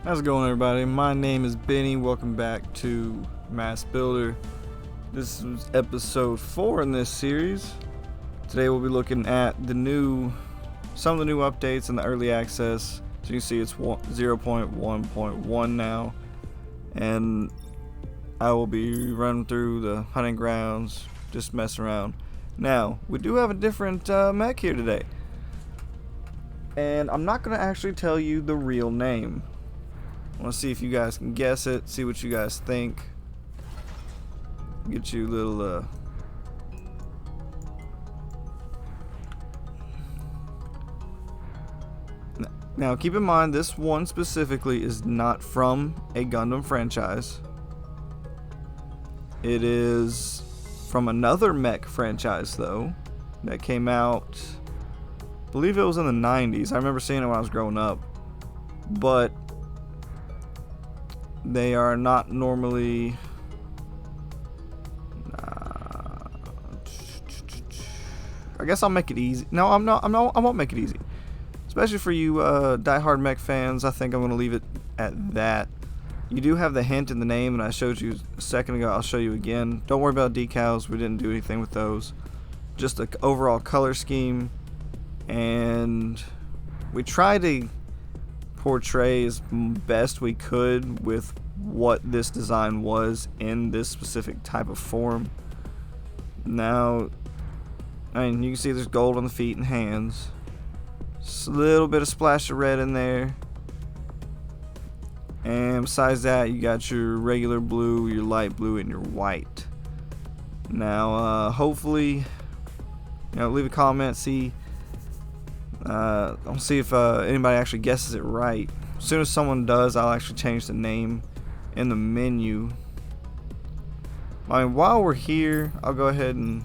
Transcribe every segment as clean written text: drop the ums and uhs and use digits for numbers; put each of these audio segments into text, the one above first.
How's it going, everybody? My name is Benny. Welcome back to M.A.S.S Builder. This is episode 4 in this series. Today we'll be looking at some of the new updates in the early access. So you can see it's 0.1.1 now, and I will be running through the hunting grounds, just messing around. Now, we do have a different mech here today, and I'm not going to actually tell you the real name. I want to see if you guys can guess it, see what you guys think. Get you a little Now keep in mind, this one specifically is not from a Gundam franchise. It is from another mech franchise though, that came out, I believe it was in the 90s. I remember seeing it when I was growing up, but they are not normally I guess I'll make it easy. No, I won't make it easy. Especially for you diehard mech fans, I think I'm going to leave it at that. You do have the hint in the name, and I showed you a second ago. I'll show you again. Don't worry about decals. We didn't do anything with those. Just the overall color scheme. And we tried to portray as best we could with what this design was in this specific type of form. Now, I mean, you can see there's gold on the feet and hands. Just a little bit of splash of red in there. And besides that, you got your regular blue, your light blue, and your white. Now, hopefully, leave a comment, I'll see if anybody actually guesses it right. As soon as someone does, I'll actually change the name in the menu. I mean, while we're here, I'll go ahead and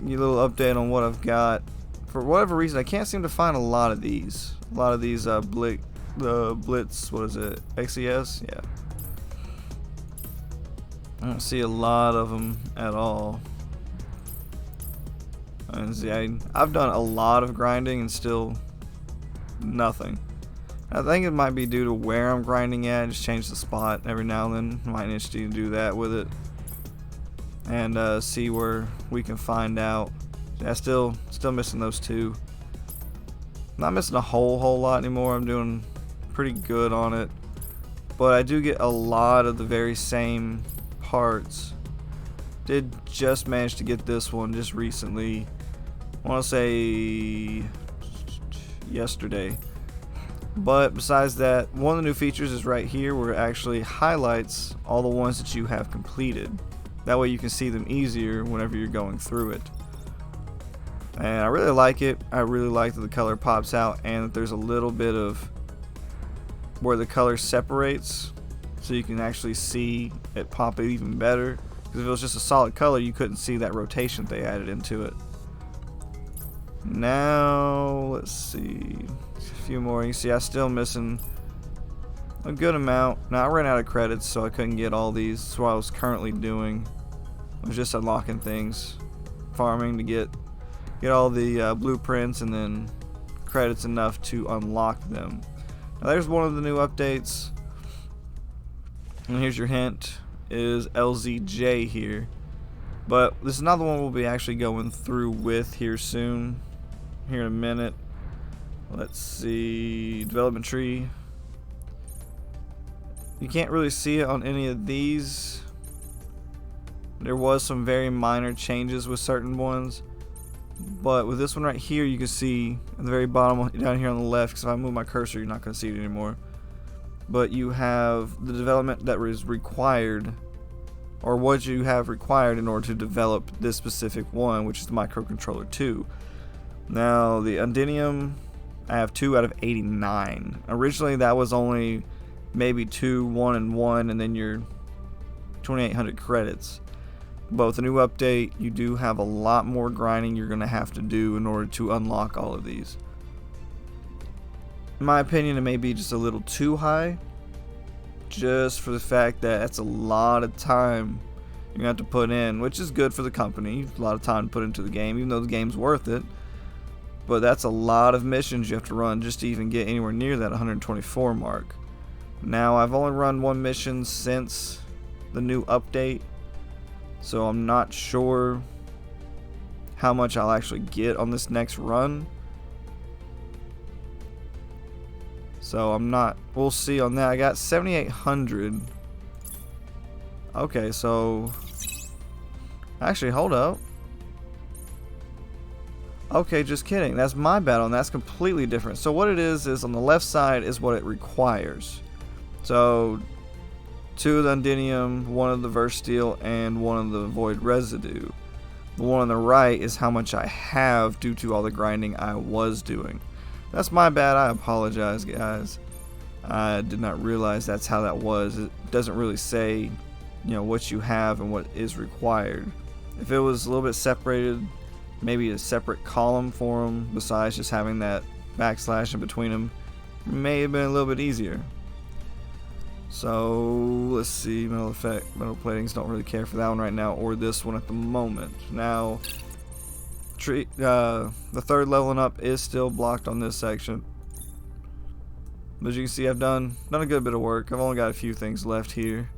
give you a little update on what I've got. For whatever reason, I can't seem to find a lot of these. Blitz, what is it? XES? Yeah. I don't see a lot of them at all. And see, I've done a lot of grinding and still nothing. I think it might be due to where I'm grinding at. Just change the spot every now and then. Might be interesting to do that with it, and see where we can find out. Yeah, still missing those two. Not missing a whole lot anymore. I'm doing pretty good on it, but I do get a lot of the very same parts. Did just manage to get this one just recently. I want to say yesterday. But besides that, one of the new features is right here, where it actually highlights all the ones that you have completed. That way you can see them easier whenever you're going through it. And I really like it. I really like that the color pops out, and that there's a little bit of where the color separates, so you can actually see it pop it even better. Because if it was just a solid color, you couldn't see that rotation they added into it. Now, let's see. A few more. You can see I'm still missing a good amount. Now, I ran out of credits, so I couldn't get all these. That's what I was currently doing. I was just unlocking things, farming to get all the blueprints, and then credits enough to unlock them. Now, there's one of the new updates. And here's your hint. Is LZJ here, but this is another one we'll be actually going through with here soon, here in a minute. Let's see, development tree. You can't really see it on any of these. There was some very minor changes with certain ones, but with this one right here, you can see at the very bottom down here on the left, because if I move my cursor, you're not going to see it anymore. But you have the development that was required, or what you have required in order to develop this specific one, which is the microcontroller 2. Now, the Undinium, I have 2 out of 89. Originally, that was only maybe 2, 1, and 1, and then your 2,800 credits. But with the new update, you do have a lot more grinding you're going to have to do in order to unlock all of these. In my opinion, it may be just a little too high, just for the fact that that's a lot of time you're going to have to put in, which is good for the company. A lot of time to put into the game, even though the game's worth it. But that's a lot of missions you have to run just to even get anywhere near that 124 mark. Now, I've only run one mission since the new update, so I'm not sure how much I'll actually get on this next run. So we'll see on that. I got 7,800. Okay, so actually, hold up. Okay, just kidding. That's my battle, and that's completely different. So what it is on the left side is what it requires. So 2 of the Undinium, 1 of the Verse Steel, and 1 of the Void Residue. The one on the right is how much I have due to all the grinding I was doing. That's my bad. I apologize, guys. I did not realize that's how that was. It doesn't really say, what you have and what is required. If it was a little bit separated, maybe a separate column for them besides just having that backslash in between them, may have been a little bit easier. So let's see, metal platings, don't really care for that one right now, or this one at the moment. Now, the third leveling up is still blocked on this section. But as you can see, I've done a good bit of work. I've only got a few things left here,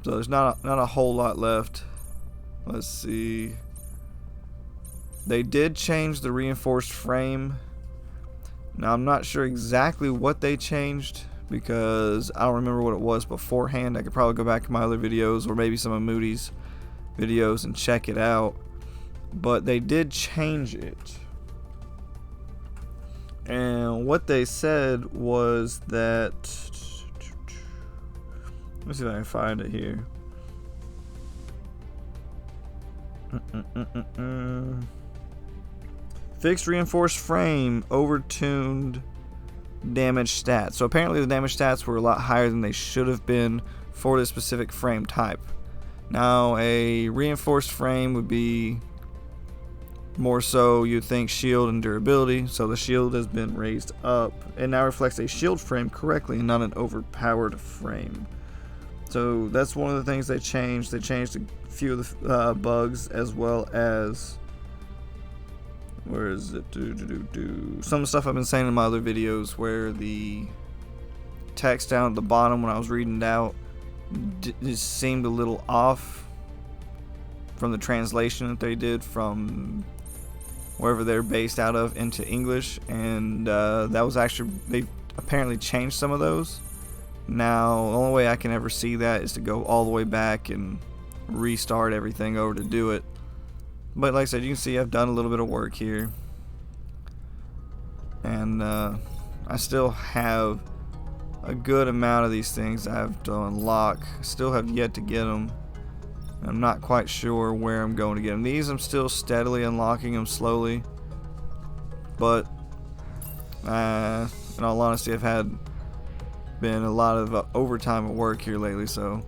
so there's not a whole lot left. Let's see. They did change the reinforced frame. Now I'm not sure exactly what they changed because I don't remember what it was beforehand. I could probably go back to my other videos or maybe some of Moody's videos and check it out. But they did change it. And what they said was that, let me see if I can find it here. Fixed reinforced frame, overtuned damage stats. So apparently the damage stats were a lot higher than they should have been for this specific frame type. Now a reinforced frame would be more so, you'd think, shield and durability. So the shield has been raised up and now reflects a shield frame correctly and not an overpowered frame. So that's one of the things they changed. They changed a few of the bugs, as well as, where is it? Some stuff I've been saying in my other videos where the text down at the bottom when I was reading it out just seemed a little off from the translation that they did from wherever they're based out of into English, and that was actually, they apparently changed some of those. Now the only way I can ever see that is to go all the way back and restart everything over to do it. But like I said, you can see I've done a little bit of work here, and I still have a good amount of these things I have to unlock. Still have yet to get them. I'm not quite sure where I'm going to get them. These I'm still steadily unlocking them slowly, but in all honesty, I've had been a lot of overtime at work here lately, so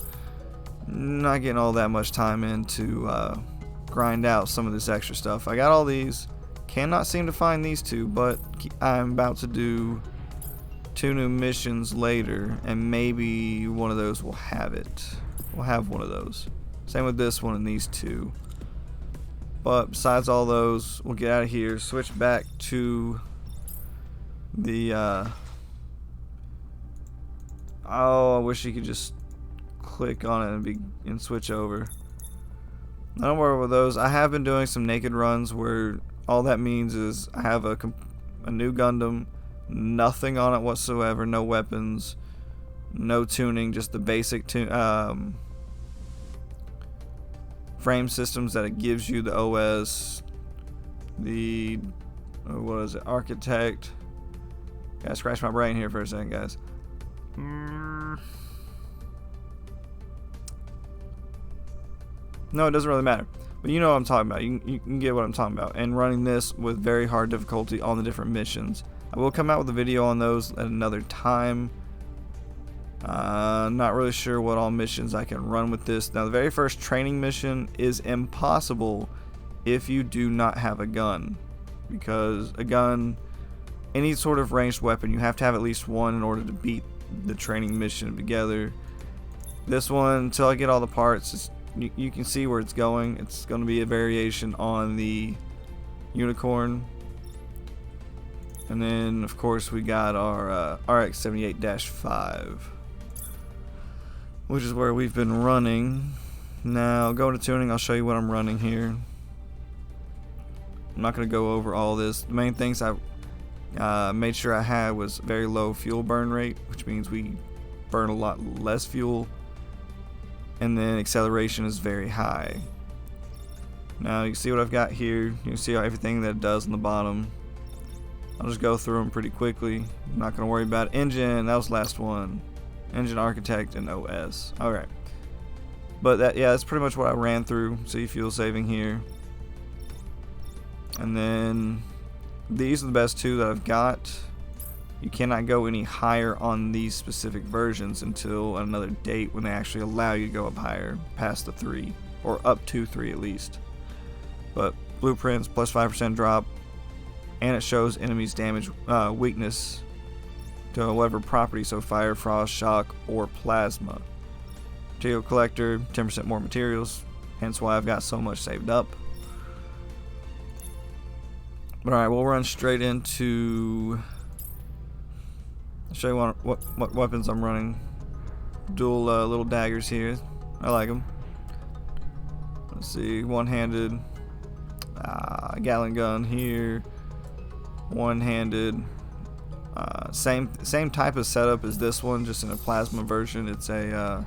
not getting all that much time in to grind out some of this extra stuff. I got all these, cannot seem to find these two, but I'm about to do 2 new missions later, and maybe one of those will have it. We'll have one of those. Same with this one and these 2. But besides all those, we'll get out of here, switch back to the oh, I wish you could just click on it and switch over. Don't worry with those. I have been doing some naked runs where all that means is I have a new Gundam, nothing on it whatsoever, no weapons, no tuning, just the basic frame systems that it gives you, the OS, the what is it, Architect. Gotta scratch my brain here for a second, guys. No, it doesn't really matter, but you know what I'm talking about. You can get what I'm talking about. And running this with very hard difficulty on the different missions. I will come out with a video on those at another time. Not really sure what all missions I can run with this. Now the very first training mission is impossible if you do not have a gun, because a gun, any sort of ranged weapon, you have to have at least one in order to beat the training mission together. This one, until I get all the parts, you can see where it's going. It's going to be a variation on the unicorn. And then, of course, we got our RX-78-5, which is where we've been running. Now, go to tuning. I'll show you what I'm running here. I'm not going to go over all this. The main things I made sure I had was very low fuel burn rate, which means we burn a lot less fuel. And then acceleration is very high. Now, you can see what I've got here. You can see everything that it does on the bottom. I'll just go through them pretty quickly. I'm not going to worry about it. Engine, that was the last one. Engine architect and OS. Alright. But that's pretty much what I ran through. See fuel saving here. And then these are the best two that I've got. You cannot go any higher on these specific versions until another date when they actually allow you to go up higher, past the 3, or up to 3 at least. But blueprints, plus 5% drop, and it shows enemies' damage weakness to whatever property, so fire, frost, shock, or plasma. Material collector, 10% more materials, hence why I've got so much saved up. But alright, we'll run straight into... I'll show you what weapons I'm running. Dual little daggers here. I like them. Let's see, one-handed Gatling gun here. One-handed. Same type of setup as this one, just in a plasma version. It's a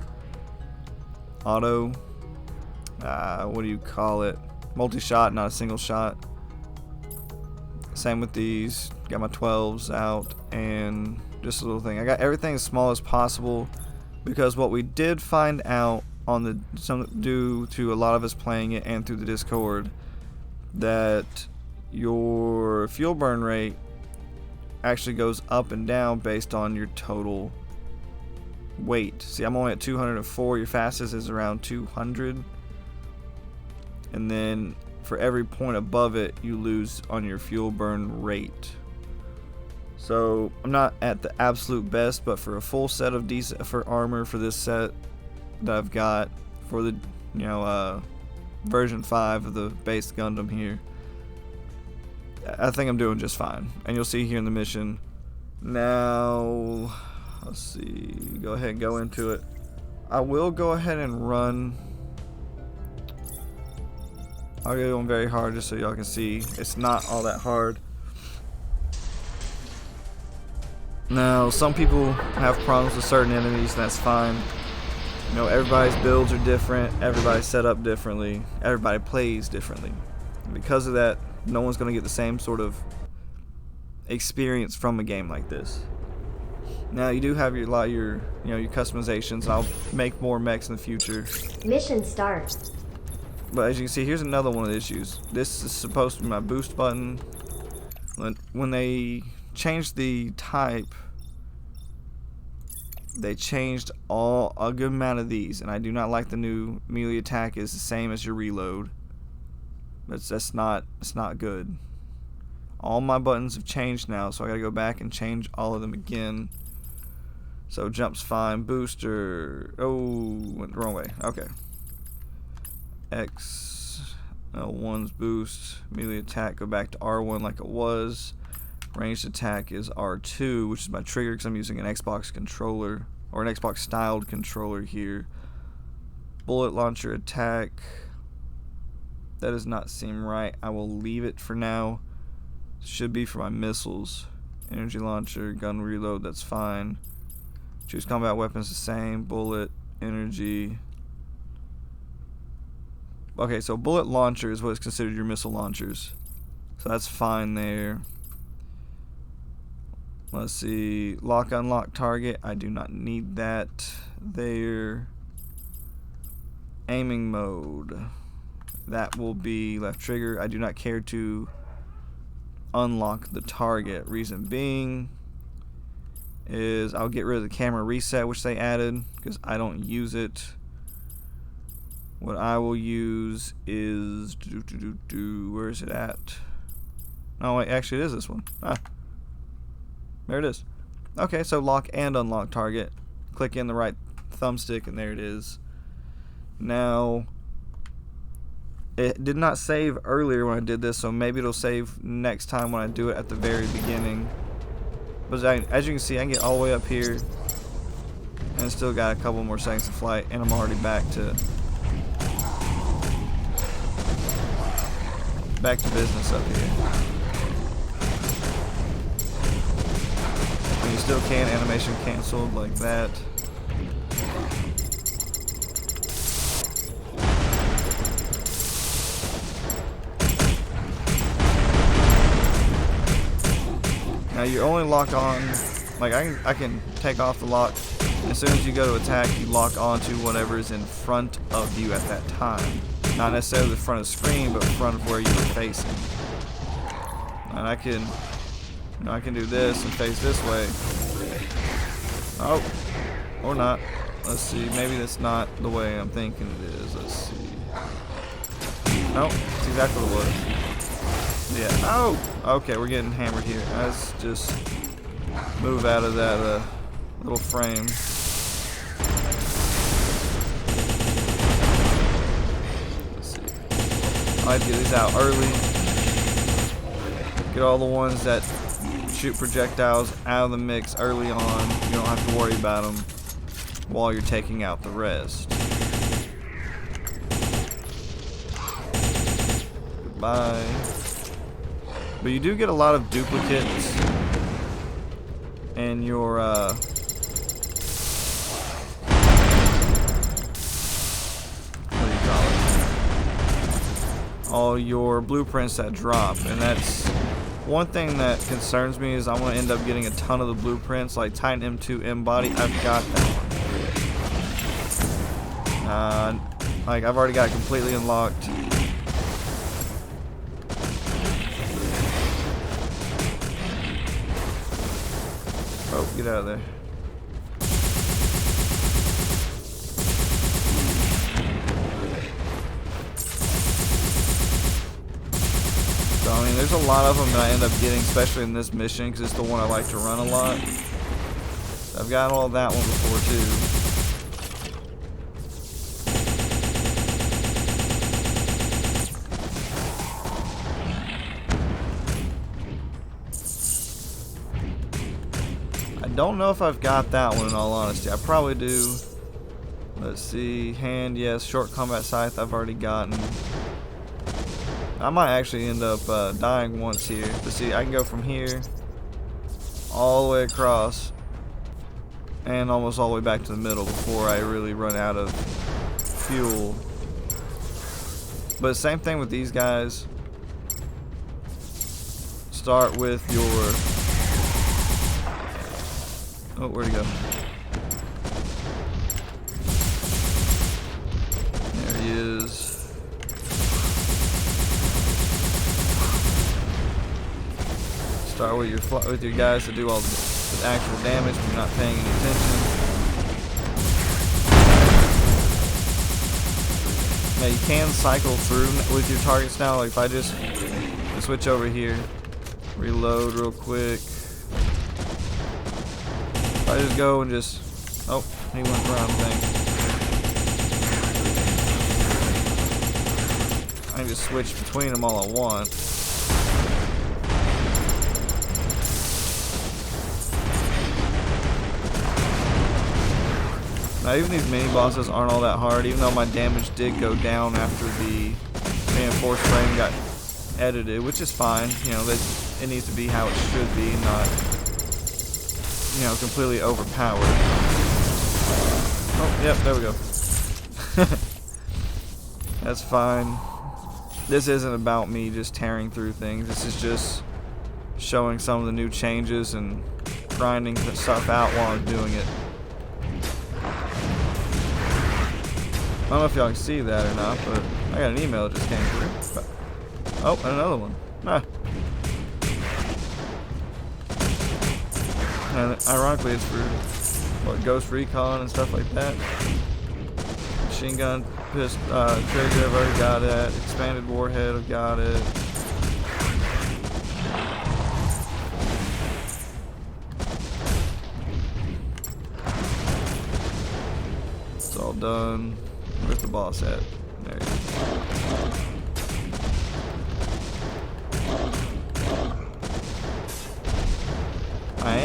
auto. What do you call it? Multi-shot, not a single shot. Same with these. Got my 12s out and just a little thing. I got everything as small as possible because what we did find out on the due to a lot of us playing it and through the Discord, that your fuel burn rate actually goes up and down based on your total weight. See, I'm only at 204. Your fastest is around 200, and then for every point above it you lose on your fuel burn rate. So I'm not at the absolute best, but for a full set of decent for armor for this set that I've got for the version 5 of the base Gundam here, I think I'm doing just fine. And you'll see here in the mission. Now, let's see. Go ahead and go into it. I will go ahead and run. I'll get on very hard just so y'all can see. It's not all that hard. Now, some people have problems with certain enemies, and that's fine. You know, everybody's builds are different. Everybody's set up differently. Everybody plays differently. And because of that, no one's going to get the same sort of experience from a game like this. Now, you do have your customizations. I'll make more mechs in the future. Mission start. But as you can see, here's another one of the issues. This is supposed to be my boost button. When they changed the type, they changed a good amount of these, and I do not like the new melee attack is the same as your reload. It's not good. All my buttons have changed now, so I gotta go back and change all of them again. So jump's fine, booster. Oh, went the wrong way. Okay. X, L1's boost, melee attack, go back to R1 like it was. Ranged attack is R2, which is my trigger because I'm using an Xbox controller, or an Xbox styled controller here. Bullet launcher attack, that does not seem right. I will leave it for now. Should be for my missiles. Energy launcher, gun reload, that's fine. Choose combat weapons, the same. Bullet, energy. Okay, so bullet launcher is what is considered your missile launchers. So that's fine there. Let's see. Lock, unlock target. I do not need that there. Aiming mode. That will be left trigger. I do not care to unlock the target. Reason being is I'll get rid of the camera reset, which they added, because I don't use it. What I will use is where is it at? Oh wait, actually it is this one. There it is. Okay, so lock and unlock target. Click in the right thumbstick and there it is. Now It did not save earlier when I did this, so maybe it'll save next time when I do it at the very beginning. But as you can see, I can get all the way up here and still got a couple more seconds of flight, and I'm already back to business up here. And you still can animation canceled like that. Now you're only locked on, like I can take off the lock. As soon as you go to attack, you lock onto whatever is in front of you at that time. Not necessarily the front of the screen, but front of where you were facing. And I can do this and face this way. Oh, or not. Let's see. Maybe that's not the way I'm thinking it is. Let's see. Nope, that's exactly what it was. Yeah. Oh, okay. We're getting hammered here. Let's just move out of that little frame. I like to get these out early. Get all the ones that shoot projectiles out of the mix early on. You don't have to worry about them while you're taking out the rest. Goodbye. But you do get a lot of duplicates in your all your blueprints that drop, and that's one thing that concerns me. Is I want to end up getting a ton of the blueprints like Titan M2 M body. I've got that one. Like I've already got it completely unlocked. Oh, get out of there. So, I mean, there's a lot of them that I end up getting, especially in this mission, because it's the one I like to run a lot. I've got all that one before, too. I don't know if I've got that one, in all honesty. I probably do. Let's see. Hand, yes. Short combat scythe, I've already gotten. I might actually end up dying once here. But see, I can go from here all the way across and almost all the way back to the middle before I really run out of fuel. But same thing with these guys. Start with your... Oh, where'd he go? There he is. Start with your guys to do all the actual damage when you're not paying any attention. Now you can cycle through with your targets now. Like if I just switch over here, reload real quick. If I just go and just, oh, he went around the thing. I can just switch between them all I want. Now even these mini bosses aren't all that hard, even though my damage did go down after the reinforced frame got edited, which is fine. You know, it needs to be how it should be, not, you know, completely overpowered. Oh, yep, there we go. That's fine. This isn't about me just tearing through things. This is just showing some of the new changes and grinding stuff out while I'm doing it. I don't know if y'all can see that or not, but I got an email that just came through. Oh, and another one. Ah. And ironically, it's for what, Ghost Recon and stuff like that. Machine gun trigger, I've already got it. Expanded warhead, I've got it. It's all done. Where's the boss at? There he is.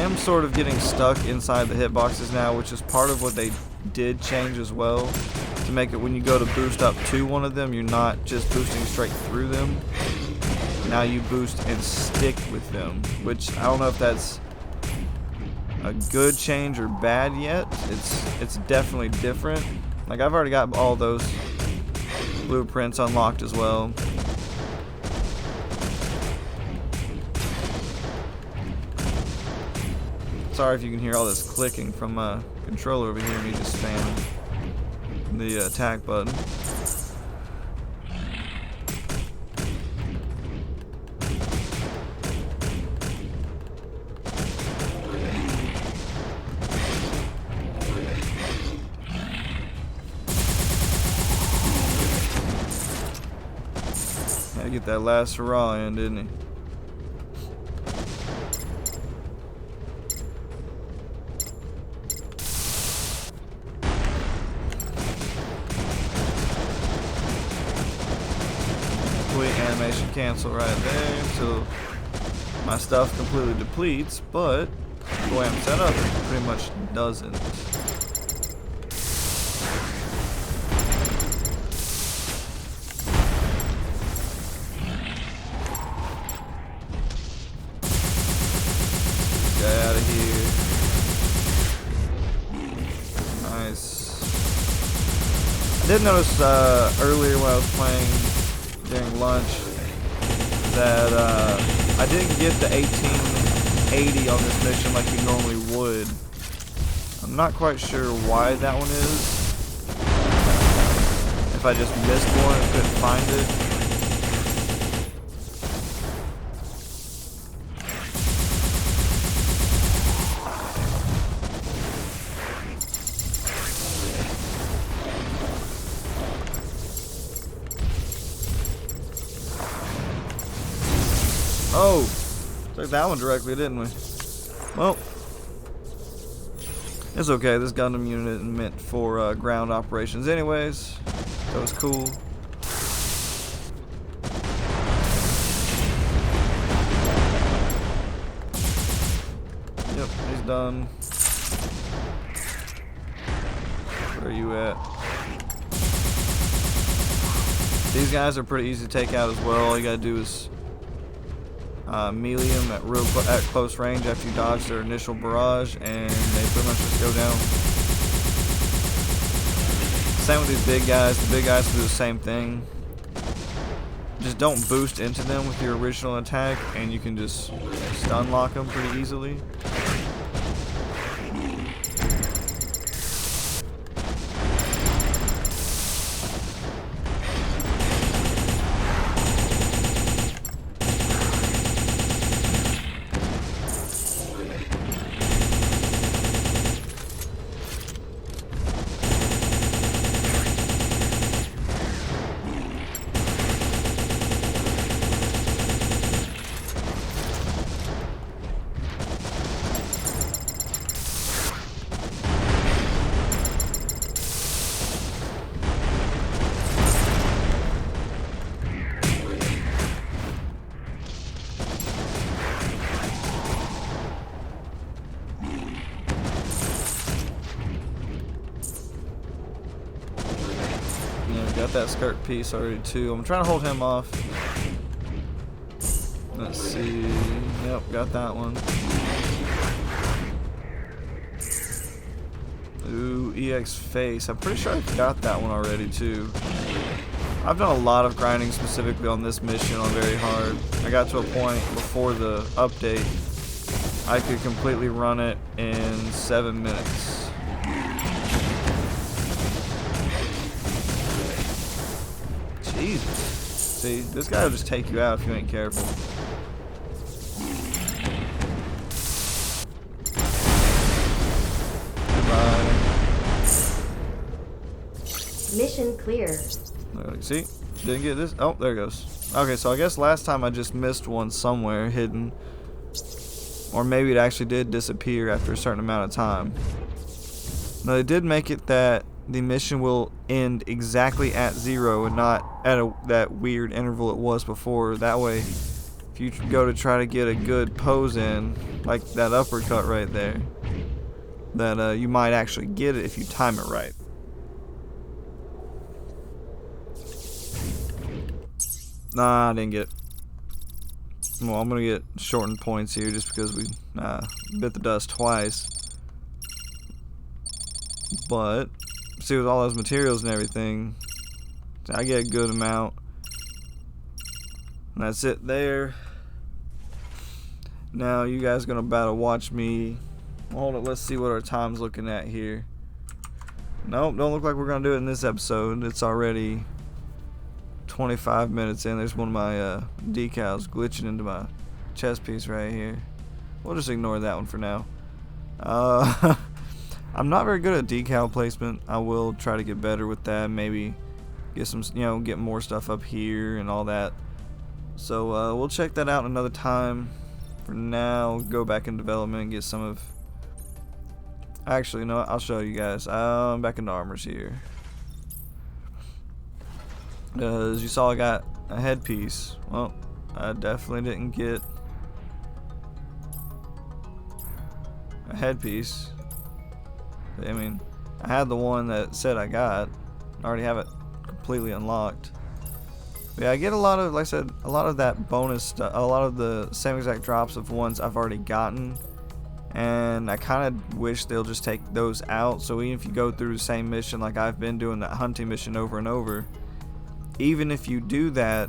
am sort of getting stuck inside the hitboxes now, which is part of what they did change as well, to make it when you go to boost up to one of them, you're not just boosting straight through them. Now you boost and stick with them, which I don't know if that's a good change or bad yet. It's definitely different. Like, I've already got all those blueprints unlocked as well. Sorry if you can hear all this clicking from my controller over here, me just spamming the attack button. Had to get that last hurrah in, didn't he? Animation cancel right there until my stuff completely depletes, but the way I'm set up, it pretty much doesn't. Get out of here. Nice. I did notice earlier when I was playing during lunch that I didn't get the 1880 on this mission like you normally would. I'm not quite sure why that one is. If I just missed one and couldn't find it. Oh, took that one directly, didn't we? Well, it's okay. This Gundam unit is meant for ground operations anyways, so it's cool. Yep, he's done. Where are you at? These guys are pretty easy to take out as well. All you gotta do is melee them at close range after you dodge their initial barrage, and they pretty much just go down. Same with these big guys. The big guys do the same thing. Just don't boost into them with your original attack, and you can just stun lock them pretty easily. Got that skirt piece already too. I'm trying to hold him off. Let's see. Yep, got that one. Ooh, EX face. I'm pretty sure I got that one already too. I've done a lot of grinding specifically on this mission on very hard. I got to a point before the update I could completely run it in 7 minutes. Jesus. See, this guy will just take you out if you ain't careful. Goodbye. Mission clear. See? Didn't get this. Oh, there it goes. Okay, so I guess last time I just missed one somewhere hidden. Or maybe it actually did disappear after a certain amount of time. No, they did make it that the mission will end exactly at 0 and not at that weird interval it was before. That way, if you go to try to get a good pose in, like that uppercut right there, that you might actually get it if you time it right. Nah, I didn't get it. Well, I'm gonna get shortened points here just because we bit the dust twice. But see, with all those materials and everything, I get a good amount. And that's it there. Now you guys gonna about to watch me. Hold it. Let's see what our time's looking at here. Nope, don't look like we're gonna do it in this episode. It's already 25 minutes in. There's one of my decals glitching into my chest piece right here. We'll just ignore that one for now. I'm not very good at decal placement. I will try to get better with that. Maybe get some, get more stuff up here and all that. So we'll check that out another time. For now, go back in development and get some of. Actually, no, I'll show you guys. I'm back into armors here. As you saw, I got a headpiece. Well, I definitely didn't get a headpiece. I mean, I had the one that said I got. I already have it completely unlocked. But yeah, I get a lot of, like I said, a lot of that bonus stuff, a lot of the same exact drops of ones I've already gotten. And I kind of wish they'll just take those out. So even if you go through the same mission, like I've been doing that hunting mission over and over, even if you do that,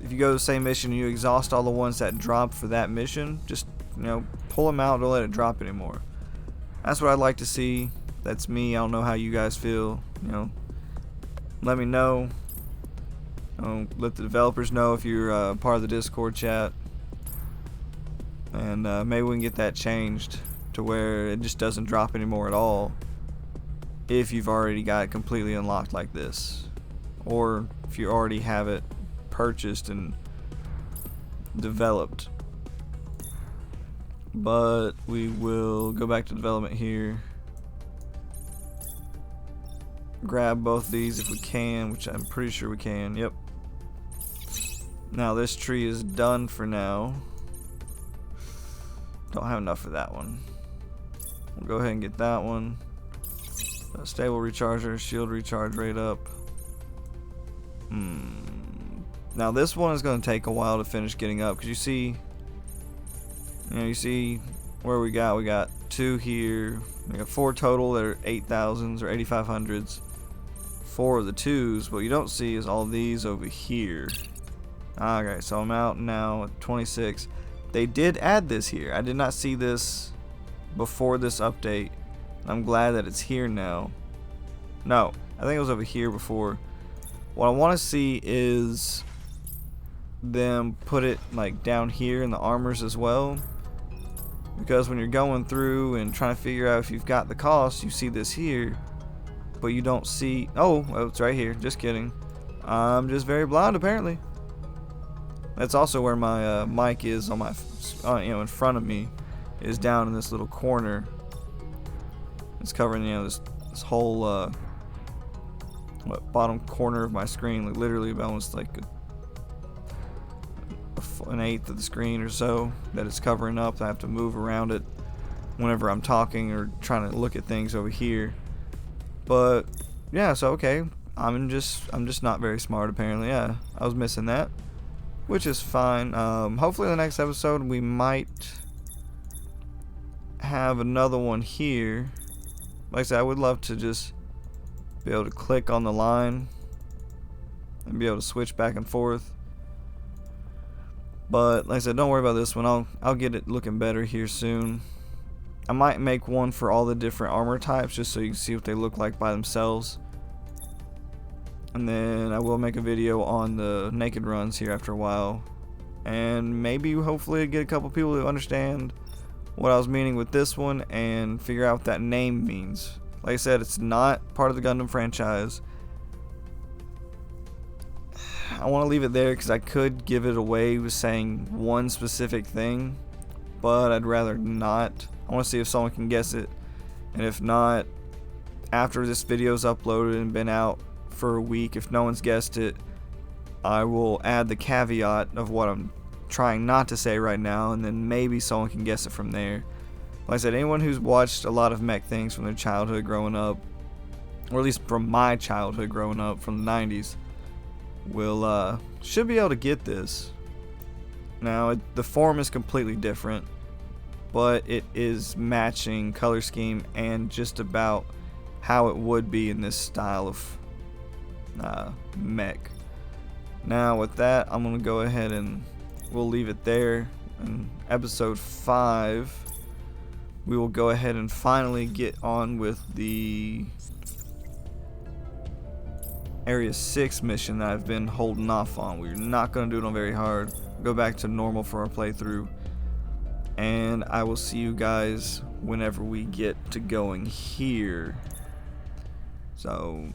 if you go to the same mission and you exhaust all the ones that dropped for that mission, just, pull them out, don't let it drop anymore. That's what I'd like to see. That's me. I don't know how you guys feel. Let me know. Let the developers know if you're part of the Discord chat. And maybe we can get that changed to where it just doesn't drop anymore at all if you've already got it completely unlocked like this. Or if you already have it purchased and developed. But we will go back to development here. Grab both these if we can, which I'm pretty sure we can. Yep. Now this tree is done for now. Don't have enough for that one. We'll go ahead and get that one. Stable recharger, shield recharge rate up. Now this one is going to take a while to finish getting up because you see where we got 2 here. We got 4 total that are 8,000s or 8,500s. 4 of the 2s. What you don't see is all these over here. Okay, so I'm out now at 26. They did add this here. I did not see this before this update. I'm glad that it's here now. No, I think it was over here before. What I want to see is them put it like down here in the armors as well. Because when you're going through and trying to figure out if you've got the cost, you see this here, but you don't see. Oh, it's right here. Just kidding. I'm just very blind apparently. That's also where my mic is on my, in front of me, is down in this little corner. It's covering, this whole bottom corner of my screen, like literally almost like an eighth of the screen or so that it's covering up. I have to move around it whenever I'm talking or trying to look at things over here. But yeah, so okay, I'm just not very smart apparently. Yeah, I was missing that. Which is fine. Hopefully in the next episode we might have another one here. Like I said, I would love to just be able to click on the line and be able to switch back and forth. But like I said, don't worry about this one. I'll get it looking better here soon. I might make one for all the different armor types just so you can see what they look like by themselves. And then I will make a video on the naked runs here after a while. And maybe hopefully get a couple people to understand what I was meaning with this one and figure out what that name means. Like I said, it's not part of the Gundam franchise. I want to leave it there because I could give it away with saying one specific thing, but I'd rather not. I want to see if someone can guess it, and if not, after this video's uploaded and been out for a week, if no one's guessed it, I will add the caveat of what I'm trying not to say right now, and then maybe someone can guess it from there. Like I said, anyone who's watched a lot of mech things from their childhood growing up, or at least from my childhood growing up from the 90s, will should be able to get this. Now, the form is completely different, but it is matching color scheme and just about how it would be in this style of mech. Now, with that, I'm going to go ahead and we'll leave it there. In episode 5, we will go ahead and finally get on with the Area 6 mission that I've been holding off on. We're not going to do it on very hard. Go back to normal for our playthrough. And I will see you guys whenever we get to going here. So,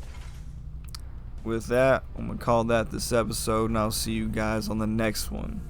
with that, I'm going to call that this episode, and I'll see you guys on the next one.